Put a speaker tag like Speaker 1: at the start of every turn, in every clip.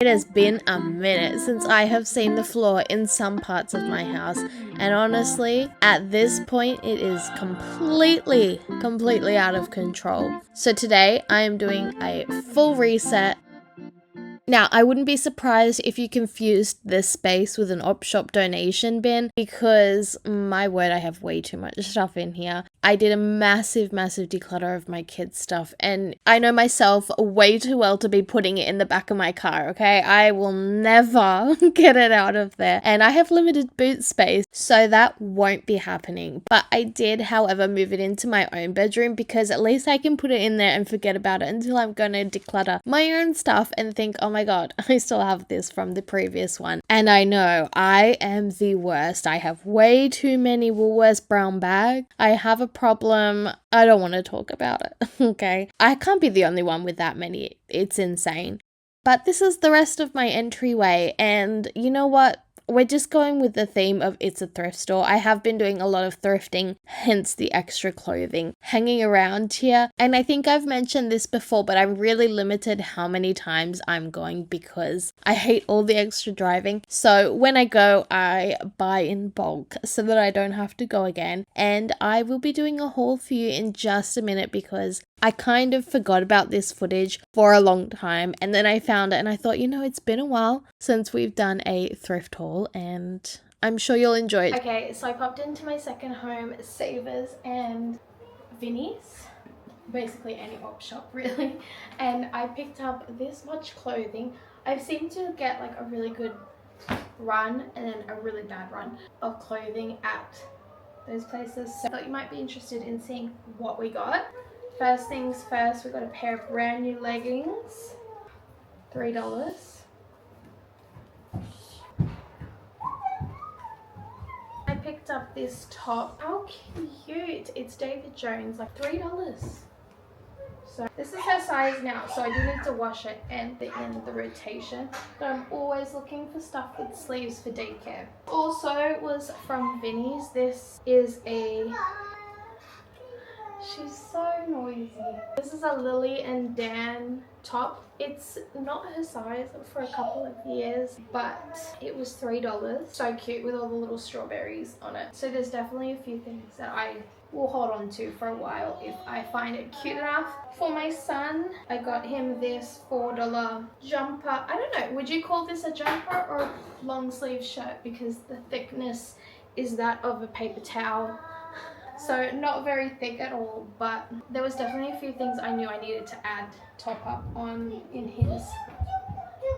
Speaker 1: It has been a minute since I have seen the floor in some parts of my house, and honestly, at this point, it is completely out of control. So today, I am doing a full reset. Now, I wouldn't be surprised if you confused this space with an op shop donation bin, because my word, I have way too much stuff in here. I did a massive declutter of my kids' stuff, and I know myself way too well to be putting it in the back of my car, okay? I will never get it out of there, and I have limited boot space, so that won't be happening. But I did, however, move it into my own bedroom, because at least I can put it in there and forget about it until I'm going to declutter my own stuff and think, oh my god, I still have this from the previous one. And I know I am the worst. I have way too many Woolworths brown bags. I have a problem. I don't want to talk about it. Okay, I can't be the only one with that many. It's insane. But this is the rest of my entryway, and you know what? We're just going with the theme of it's a thrift store. I have been doing a lot of thrifting, hence the extra clothing hanging around here. And I think I've mentioned this before, but I'm really limited how many times I'm going because I hate all the extra driving. So when I go, I buy in bulk so that I don't have to go again. And I will be doing a haul for you in just a minute, because I kind of forgot about this footage for a long time, and then I found it and I thought, you know, it's been a while since we've done a thrift haul, and I'm sure you'll enjoy it. Okay, so I popped into my second home, Savers and Vinnie's, basically any op shop really, and I picked up this much clothing. I seem to get like a really good run and then a really bad run of clothing at those places, so I thought you might be interested in seeing what we got. First things first, we got a pair of brand new leggings, $3. I picked up this top. How cute! It's David Jones, like $3. So this is her size now, so I do need to wash it and in the rotation. But I'm always looking for stuff with sleeves for daycare. Also was from Vinnie's. This is a... She's so noisy. This is a Lily and Dan top. It's not her size for a couple of years, but it was $3. So cute with all the little strawberries on it. So there's definitely a few things that I will hold on to for a while if I find it cute enough. For my son, I got him this $4 jumper. I don't know, would you call this a jumper or a long sleeve shirt? Because the thickness is that of a paper towel. So not very thick at all, but there was definitely a few things I knew I needed to add top up on in his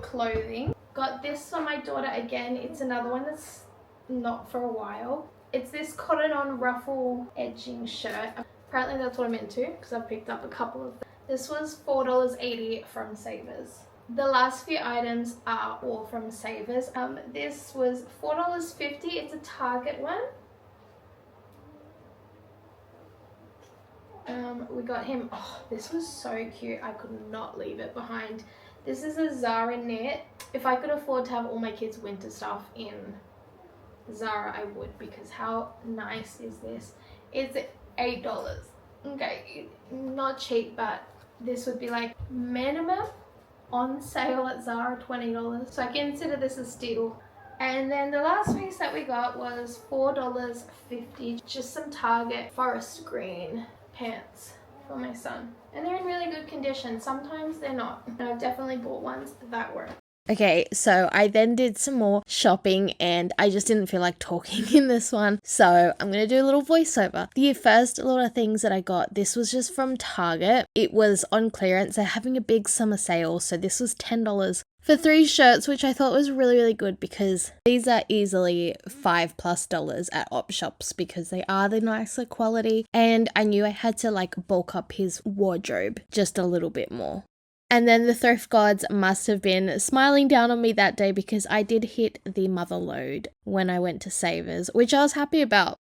Speaker 1: clothing. Got this for my daughter again. It's another one that's not for a while. It's this cotton on ruffle edging shirt. Apparently that's what I'm into because I've picked up a couple of them. This was $4.80 from Savers. The last few items are all from Savers. This was $4.50. It's a Target one. We got him, oh, this was so cute. I could not leave it behind. This is a Zara knit. If I could afford to have all my kids' winter stuff in Zara, I would, because how nice is this? It's $8. Okay, not cheap, but this would be like minimum on sale at Zara, $20. So I consider this a steal. And then the last piece that we got was $4.50. Just some Target forest green pants for my son, and they're in really good condition. Sometimes they're not, and I've definitely bought ones that were. Okay, so I then did some more shopping and I just didn't feel like talking in this one, so I'm gonna do a little voiceover. The first lot of things that I got, this was just from Target. It was on clearance. They're having a big summer sale, so this was $10 for 3 shirts, which I thought was really good, because these are easily $5+ at op shops because they are the nicer quality, and I knew I had to like bulk up his wardrobe just a little bit more. And then the thrift gods must have been smiling down on me that day, because I did hit the mother load when I went to Savers, which I was happy about.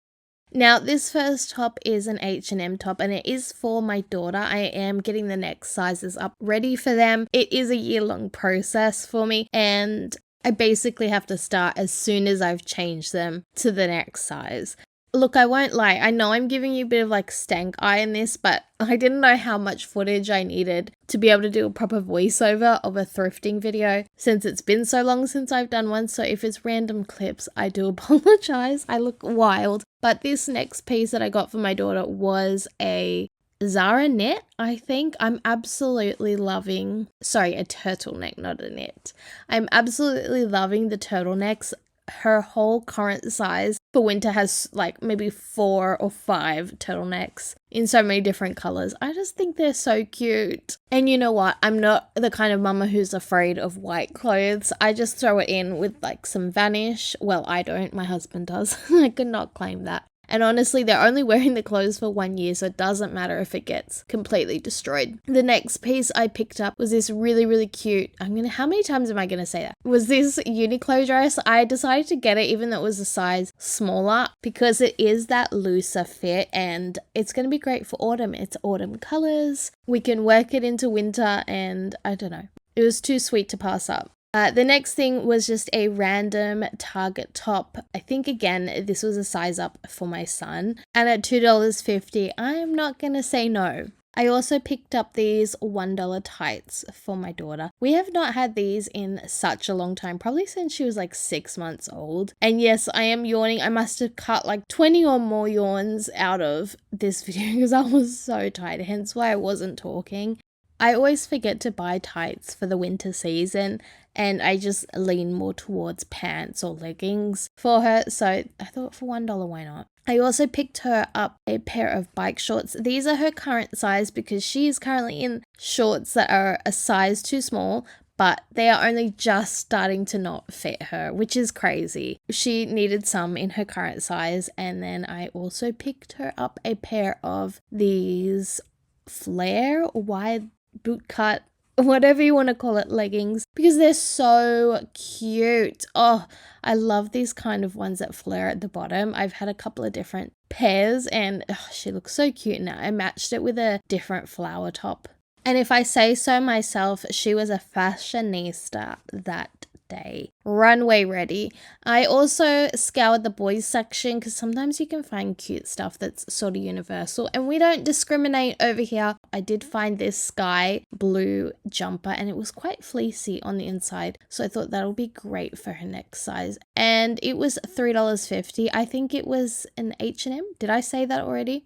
Speaker 1: Now, this first top is an H&M top, and it is for my daughter. I am getting the next sizes up ready for them. It is a year-long process for me, and I basically have to start as soon as I've changed them to the next size. Look, I won't lie. I know I'm giving you a bit of like stank eye in this, but I didn't know how much footage I needed to be able to do a proper voiceover of a thrifting video since it's been so long since I've done one. So if it's random clips, I do apologize. I look wild. But this next piece that I got for my daughter was a Zara knit, I think. I'm absolutely loving, sorry, a turtleneck, not a knit. I'm absolutely loving the turtlenecks. Her whole current size for winter has like maybe 4 or 5 turtlenecks in so many different colors. I just think they're so cute. And you know what? I'm not the kind of mama who's afraid of white clothes. I just throw it in with like some Vanish. Well, I don't. My husband does. I could not claim that. And honestly, they're only wearing the clothes for 1 year, so it doesn't matter if it gets completely destroyed. The next piece I picked up was this really, really cute, how many times am I going to say that? Was this Uniqlo dress. I decided to get it even though it was a size smaller because it is that looser fit and it's going to be great for autumn. It's autumn colors. We can work it into winter and I don't know. It was too sweet to pass up. The next thing was just a random Target top. I think, again, this was a size up for my son. And at $2.50, I am not going to say no. I also picked up these $1 tights for my daughter. We have not had these in such a long time, probably since she was like 6 months old. And yes, I am yawning. I must have cut like 20 or more yawns out of this video because I was so tired, hence why I wasn't talking. I always forget to buy tights for the winter season and I just lean more towards pants or leggings for her. So I thought for $1, why not? I also picked her up a pair of bike shorts. These are her current size because she is currently in shorts that are a size too small, but they are only just starting to not fit her, which is crazy. She needed some in her current size. And then I also picked her up a pair of these flare wide boot cut, whatever you want to call it, leggings, because they're so cute. Oh, I love these kind of ones that flare at the bottom. I've had a couple of different pairs and she looks so cute now. I matched it with a different flower top. And if I say so myself, she was a fashionista that day. Runway ready. I also scoured the boys section because sometimes you can find cute stuff that's sort of universal and we don't discriminate over here. I did find this sky blue jumper and it was quite fleecy on the inside, so I thought that'll be great for her next size. And it was $3.50. I think it was an H&M. Did I say that already?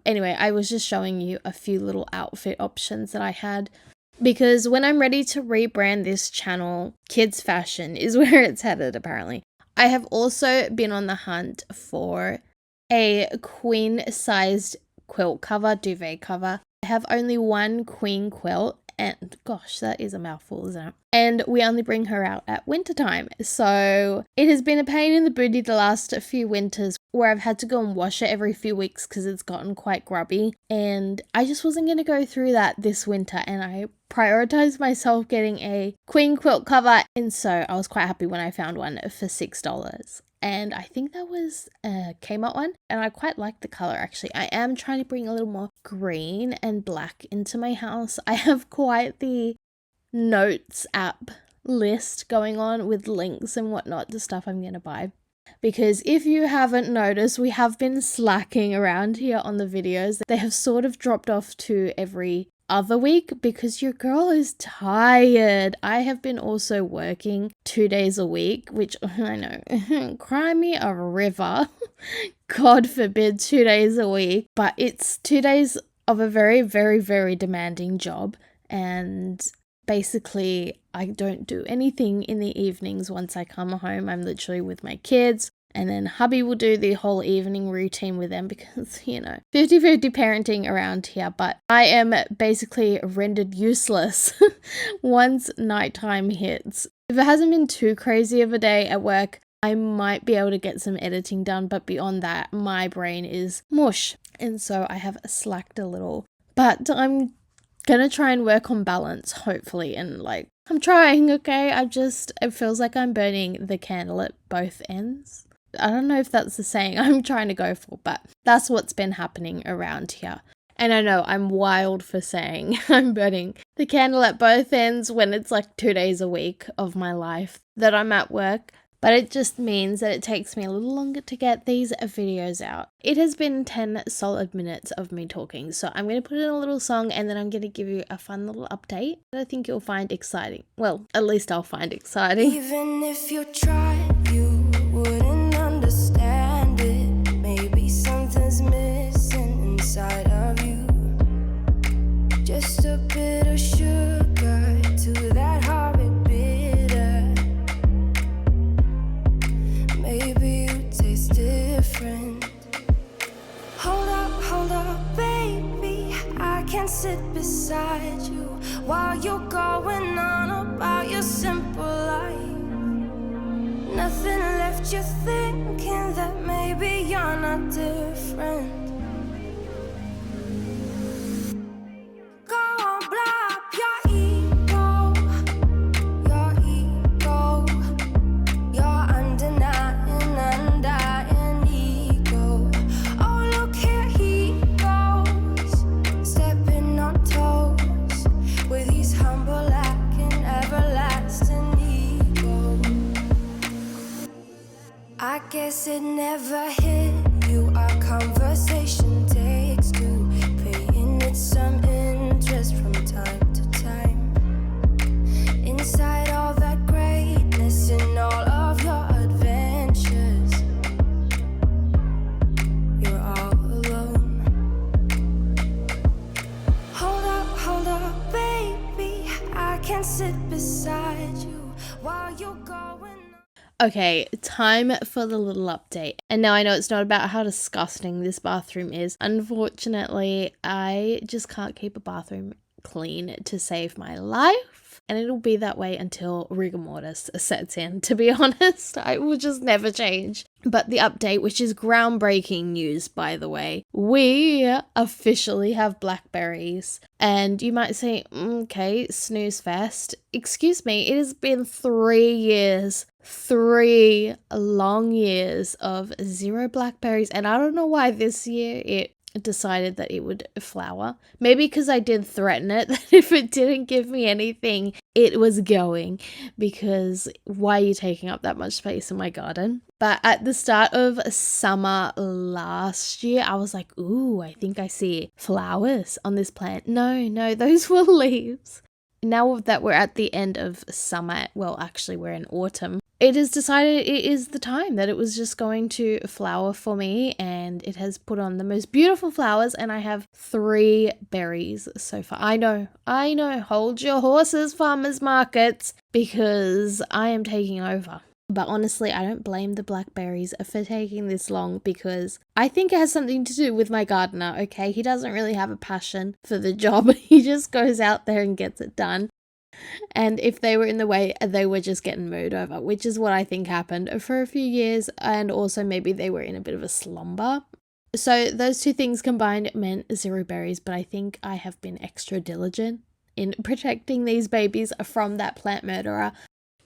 Speaker 1: Anyway, I was just showing you a few little outfit options that I had. Because when I'm ready to rebrand this channel, kids fashion is where it's headed apparently. I have also been on the hunt for a queen-sized quilt cover, duvet cover. I have only one queen quilt and gosh, that is a mouthful, isn't it? And we only bring her out at winter time. So it has been a pain in the booty the last few winters where I've had to go and wash it every few weeks because it's gotten quite grubby. And I just wasn't going to go through that this winter and I prioritized myself getting a queen quilt cover. And so I was quite happy when I found one for $6. And I think that was a Kmart one. And I quite like the color actually. I am trying to bring a little more green and black into my house. I have quite the notes app list going on with links and whatnot to stuff I'm going to buy. Because if you haven't noticed, we have been slacking around here on the videos. They have sort of dropped off to every other week because your girl is tired. I have been also working 2 days a week, which I know, cry me a river. God forbid 2 days a week, but it's 2 days of a very, very, very demanding job. And basically, I don't do anything in the evenings once I come home. I'm literally with my kids. And then hubby will do the whole evening routine with them because, 50-50 parenting around here. But I am basically rendered useless once nighttime hits. If it hasn't been too crazy of a day at work, I might be able to get some editing done. But beyond that, my brain is mush. And so I have slacked a little. But I'm gonna try and work on balance, hopefully. And I'm trying, okay? It feels like I'm burning the candle at both ends. I don't know if that's the saying I'm trying to go for, but that's what's been happening around here. And I know I'm wild for saying I'm burning the candle at both ends when it's 2 days a week of my life that I'm at work. but it just means that it takes me a little longer to get these videos out. It has been 10 solid minutes of me talking, so I'm going to put in a little song and then I'm going to give you a fun little update that I think you'll find exciting. Well, at least I'll find exciting.
Speaker 2: Even if you tried, you wouldn't understand it. Maybe something's missing inside of you. Just a bit of sugar to that horrid bitter. Maybe you taste different. Hold up, baby. I can sit beside you while you're going on about your simple life. Nothing left you thinking that maybe you're not different. Go on, blow up your ego, your undying ego. Oh, look here he goes, stepping on toes with his humble lacking everlasting ego. I guess it never hit you. Our conversation takes two, paying it some interest from time to time. Inside all that greatness and all of your adventures, you're all alone. Hold up, baby. I can sit beside you while you're going.
Speaker 1: Okay, time for the little update. And now I know it's not about how disgusting this bathroom is. Unfortunately, I just can't keep a bathroom clean to save my life. And it'll be that way until rigor mortis sets in, to be honest. I will just never change. But the update, which is groundbreaking news, by the way, we officially have blackberries. And you might say, okay, snooze fest. Excuse me, it has been 3 years. 3 long years of 0 blackberries. And I don't know why this year it decided that it would flower. Maybe because I did threaten it that if it didn't give me anything, it was going. Because why are you taking up that much space in my garden? But at the start of summer last year, I was like, ooh, I think I see flowers on this plant. No, those were leaves. Now that we're at the end of summer, well, actually we're in autumn, it is decided it is the time that it was just going to flower for me, and it has put on the most beautiful flowers, and I have 3 berries so far. I know, hold your horses, farmers markets, because I am taking over. But honestly, I don't blame the blackberries for taking this long, because I think it has something to do with my gardener, okay? He doesn't really have a passion for the job. He just goes out there and gets it done. And if they were in the way, they were just getting mowed over, which is what I think happened for a few years. And also maybe they were in a bit of a slumber. So those 2 things combined meant 0 berries, but I think I have been extra diligent in protecting these babies from that plant murderer.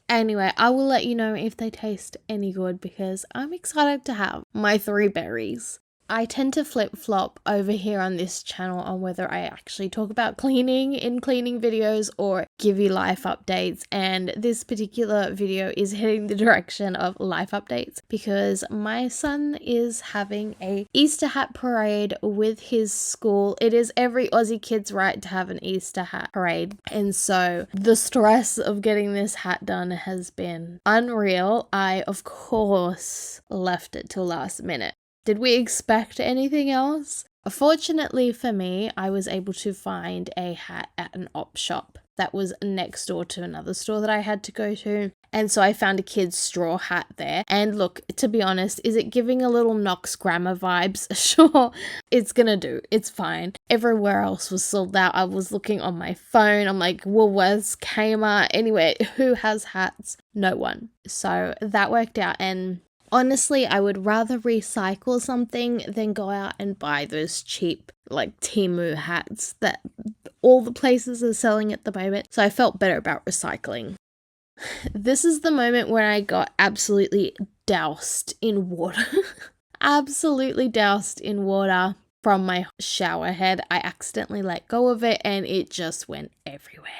Speaker 1: Anyway, I will let you know if they taste any good, because I'm excited to have my 3 berries. I tend to flip-flop over here on this channel on whether I actually talk about cleaning in cleaning videos or give you life updates, and this particular video is heading the direction of life updates because my son is having a Easter hat parade with his school. It is every Aussie kid's right to have an Easter hat parade, and so the stress of getting this hat done has been unreal. I, of course, left it till last minute. Did we expect anything else? Fortunately for me, I was able to find a hat at an op shop that was next door to another store that I had to go to. And so I found a kid's straw hat there. And look, to be honest, is it giving a little Knox Grammar vibes? Sure, it's gonna do. It's fine. Everywhere else was sold out. I was looking on my phone. I'm like, Woolworths, Kmart, anyway, who has hats? No one. So that worked out, and honestly, I would rather recycle something than go out and buy those cheap, like, Temu hats that all the places are selling at the moment. So I felt better about recycling. This is the moment where I got absolutely doused in water. Absolutely doused in water from my shower head. I accidentally let go of it and it just went everywhere.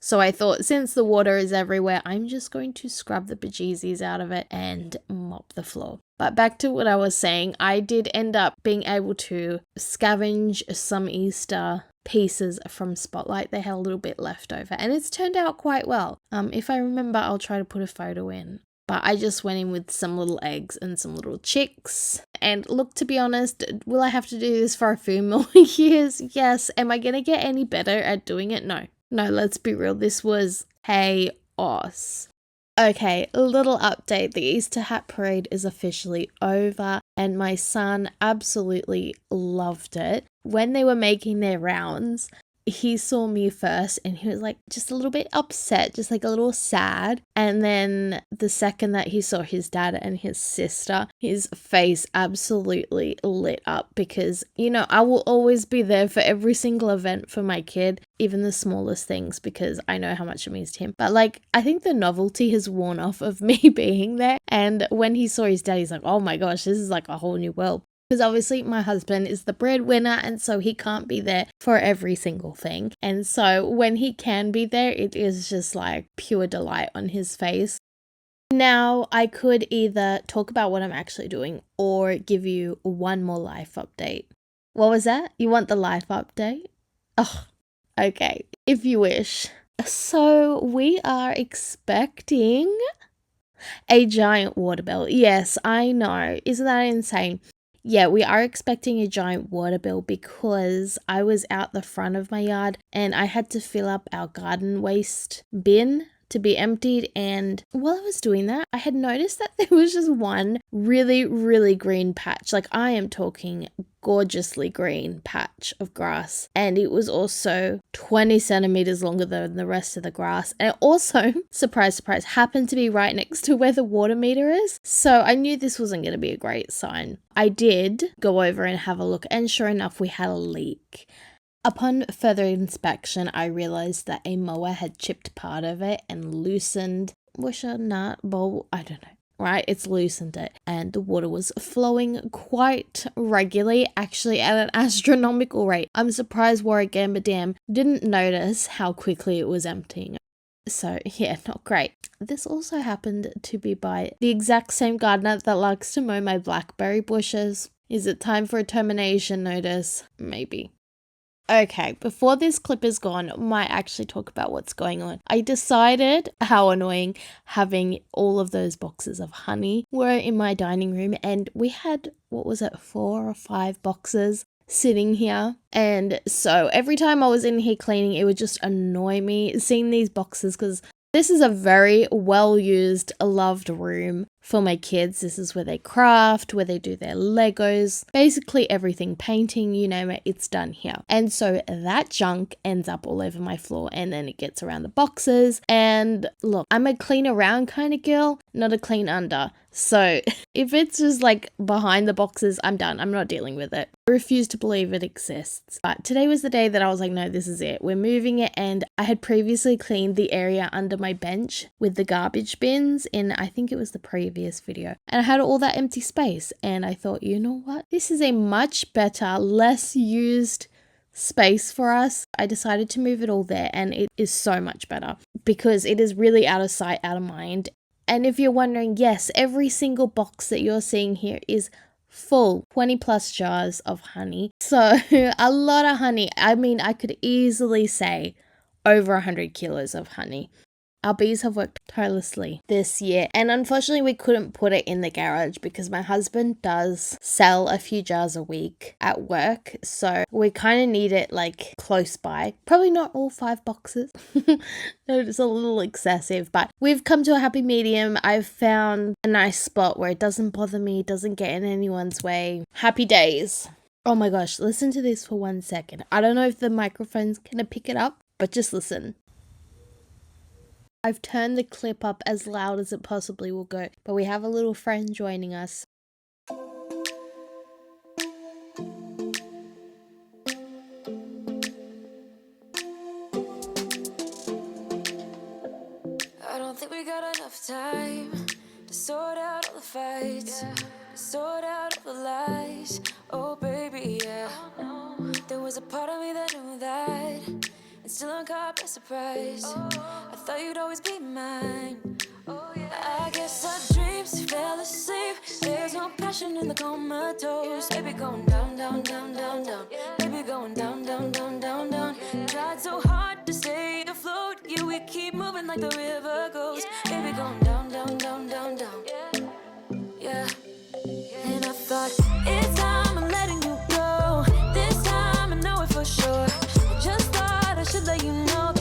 Speaker 1: So I thought, since the water is everywhere, I'm just going to scrub the bejesus out of it and mop the floor. But back to what I was saying, I did end up being able to scavenge some Easter pieces from Spotlight. They had a little bit left over and it's turned out quite well. If I remember, I'll try to put a photo in. But I just went in with some little eggs and some little chicks. And look, to be honest, will I have to do this for a few more years? Yes. Am I going to get any better at doing it? No. No, let's be real. This was chaos. Okay, a little update. The Easter Hat Parade is officially over and my son absolutely loved it. When they were making their rounds, he saw me first and he was like just a little bit upset, just like a little sad. And then the second that he saw his dad and his sister, his face absolutely lit up because, you know, I will always be there for every single event for my kid, even the smallest things, because I know how much it means to him. But like, I think the novelty has worn off of me being there. And when he saw his dad, he's like, oh my gosh, this is like a whole new world. Because obviously my husband is the breadwinner and so he can't be there for every single thing. And so when he can be there, it is just like pure delight on his face. Now I could either talk about what I'm actually doing or give you one more life update. What was that? You want the life update? Oh, okay, if you wish. So we are expecting a giant water bill. Yes, I know. Isn't that insane? Yeah, we are expecting a giant water bill because I was out the front of my yard and I had to fill up our garden waste bin to be emptied. And while I was doing that, I had noticed that there was just one really, really green patch. Like, I am talking gorgeously green patch of grass, and it was also 20 centimeters longer than the rest of the grass, and it also, surprise surprise, happened to be right next to where the water meter is. So I knew this wasn't going to be a great sign. I did go over and have a look, and sure enough, we had a leak. Upon further inspection, I realized that a mower had chipped part of it and loosened washer, nut, bolt, I don't know. Right, it's loosened it, and the water was flowing quite regularly, actually at an astronomical rate. I'm surprised Warragamba Dam didn't notice how quickly it was emptying. So yeah, not great. This also happened to be by the exact same gardener that likes to mow my blackberry bushes. Is it time for a termination notice? Maybe. Okay, before this clip is gone, might actually talk about what's going on. I decided how annoying having all of those boxes of honey were in my dining room, and we had, 4 or 5 boxes sitting here. And so every time I was in here cleaning, it would just annoy me seeing these boxes because this is a very well-used, loved room for my kids. This is where they craft, where they do their Legos, basically everything, painting, you name it, it's done here. And so that junk ends up all over my floor and then it gets around the boxes. And look, I'm a clean around kind of girl, not a clean under. So if it's just like behind the boxes, I'm done. I'm not dealing with it. I refuse to believe it exists. But today was the day that I was like, no, this is it. We're moving it. And I had previously cleaned the area under my bench with the garbage bins in, I think it was the previous video. And I had all that empty space. And I thought, you know what? This is a much better, less used space for us. I decided to move it all there, and it is so much better because it is really out of sight, out of mind. And if you're wondering, yes, every single box that you're seeing here is full 20 plus jars of honey. So a lot of honey. I mean, I could easily say over 100 kilos of honey. Our bees have worked tirelessly this year, and unfortunately we couldn't put it in the garage because my husband does sell a few jars a week at work, so we kind of need it like close by. Probably not all 5 boxes. It's a little excessive, but we've come to a happy medium. I've found a nice spot where it doesn't bother me, doesn't get in anyone's way. Happy days. Oh my gosh, listen to this for 1 second. I don't know if the microphone's gonna pick it up, but just listen. I've turned the clip up as loud as it possibly will go, but we have a little friend joining us.
Speaker 2: I don't think we got enough time to sort out all the fights, to sort out all the lies. Oh baby, yeah. There was a part of me that knew that and still I'm caught by surprise. I thought you'd always be mine. I guess our dreams fell asleep. There's no passion in the comatose. Baby going down, down, down, down, down. Baby going down, down, down, down, down. Tried so hard to stay afloat. Yeah, we keep moving like the river goes. Baby going down, down, down, down, down. Yeah. And I thought, it's time I'm letting you go. This time I know it for sure. I just thought I should let you know.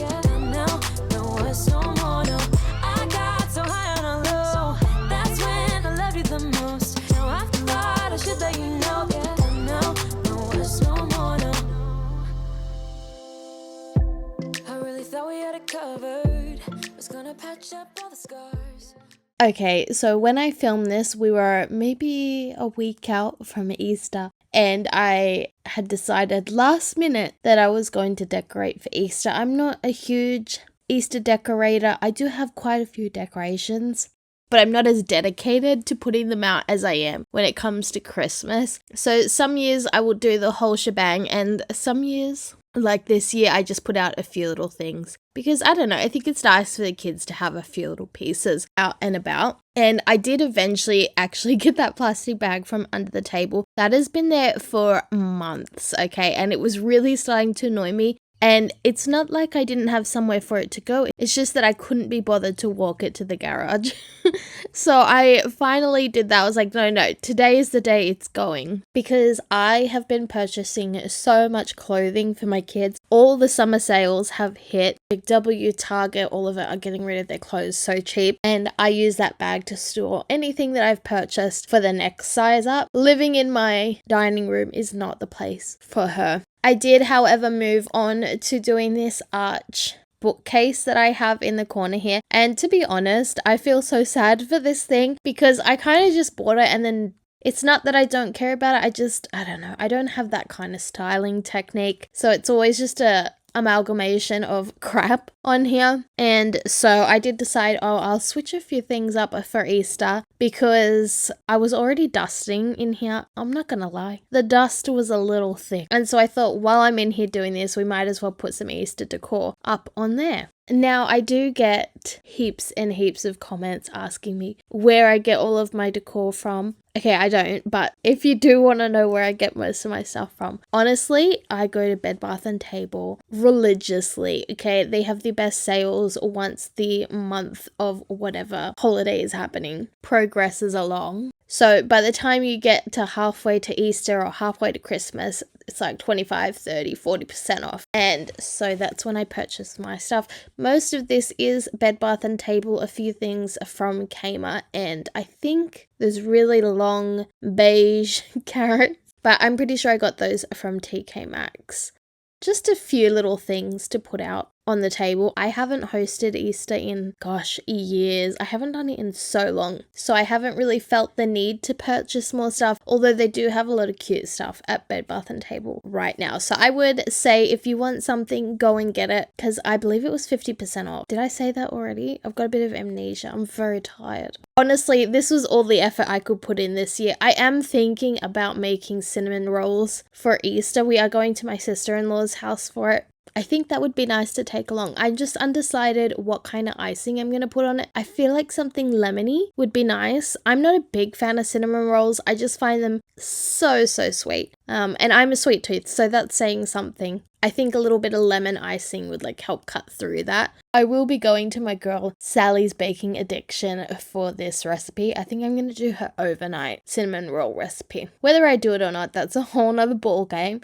Speaker 2: Now, no words, no more, no. I got so high on a low. That's when I loved you the most. Now I thought I should let you know. Now, no words, no more, no. I really thought we had it covered. Was gonna patch up all the scars.
Speaker 1: Okay, so when I filmed this, we were maybe a week out from Easter, and I had decided last minute that I was going to decorate for Easter. I'm not a huge Easter decorator. I do have quite a few decorations, but I'm not as dedicated to putting them out as I am when it comes to Christmas. So some years I will do the whole shebang, and some years, like this year, I just put out a few little things because I don't know, I think it's nice for the kids to have a few little pieces out and about. And I did eventually actually get that plastic bag from under the table. That has been there for months, okay? And it was really starting to annoy me. And it's not like I didn't have somewhere for it to go. It's just that I couldn't be bothered to walk it to the garage. So I finally did that. I was like, no, today is the day it's going. Because I have been purchasing so much clothing for my kids. All the summer sales have hit. Big W, Target, all of it are getting rid of their clothes so cheap. And I use that bag to store anything that I've purchased for the next size up. Living in my dining room is not the place for her. I did, however, move on to doing this arch bookcase that I have in the corner here. And to be honest, I feel so sad for this thing because I kind of just bought it, and then it's not that I don't care about it. I don't know. I don't have that kind of styling technique. So it's always just a amalgamation of crap on here. And so I did decide, I'll switch a few things up for Easter because I was already dusting in here. I'm not gonna lie, the dust was a little thick, and so I thought while I'm in here doing this, we might as well put some Easter decor up on there. Now, I do get heaps and heaps of comments asking me where I get all of my decor from. Okay, I don't, but if you do want to know where I get most of my stuff from, honestly, I go to Bed Bath & Table religiously, okay? They have the best sales once the month of whatever holiday is happening progresses along. So by the time you get to halfway to Easter or halfway to Christmas, it's like 25, 30, 40% off. And so that's when I purchase my stuff. Most of this is Bed Bath & Table, a few things from Kmart, and I think there's really long beige carrots, but I'm pretty sure I got those from TK Maxx. Just a few little things to put out on the table. I haven't hosted Easter in, years. I haven't done it in so long. So I haven't really felt the need to purchase more stuff, although they do have a lot of cute stuff at Bed Bath & Table right now. So I would say if you want something, go and get it, because I believe it was 50% off. Did I say that already? I've got a bit of amnesia. I'm very tired. Honestly, this was all the effort I could put in this year. I am thinking about making cinnamon rolls for Easter. We are going to my sister-in-law's house for it. I think that would be nice to take along. I'm just undecided what kind of icing I'm going to put on it. I feel like something lemony would be nice. I'm not a big fan of cinnamon rolls. I just find them so sweet. And I'm a sweet tooth, so that's saying something. I think a little bit of lemon icing would help cut through that. I will be going to my girl Sally's Baking Addiction for this recipe. I think I'm going to do her overnight cinnamon roll recipe. Whether I do it or not, that's a whole nother ball game.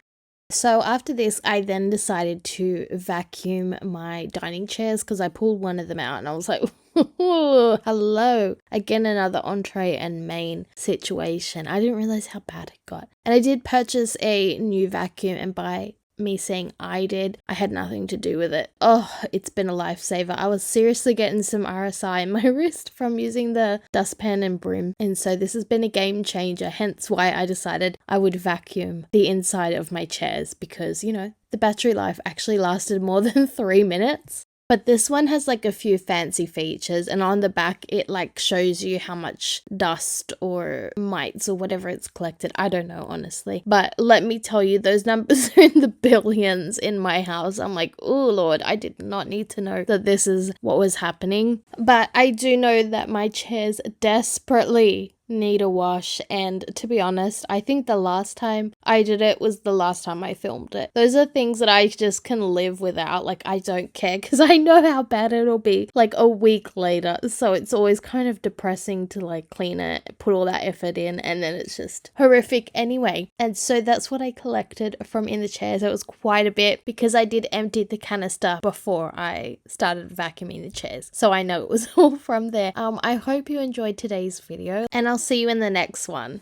Speaker 1: So after this, I then decided to vacuum my dining chairs because I pulled one of them out and I was like, hello. Again, another entree and main situation. I didn't realize how bad it got. And I did purchase a new vacuum, and by me saying I did, I had nothing to do with it. Oh, it's been a lifesaver. I was seriously getting some RSI in my wrist from using the dustpan and broom, and so this has been a game changer, hence why I decided I would vacuum the inside of my chairs, because the battery life actually lasted more than 3 minutes. But this one has like a few fancy features, and on the back it like shows you how much dust or mites or whatever it's collected. I don't know, honestly. But let me tell you, those numbers are in the billions in my house. I'm like, oh Lord, I did not need to know that this is what was happening. But I do know that my chairs desperately need a wash, and to be honest, I think the last time I did it was the last time I filmed it. Those are things that I just can live without. Like, I don't care because I know how bad it'll be like a week later, so it's always kind of depressing to like clean it, put all that effort in, and then it's just horrific anyway. And so that's what I collected from in the chairs. It was quite a bit because I did empty the canister before I started vacuuming the chairs, so I know it was all from there. I hope you enjoyed today's video, and I'll see you in the next one.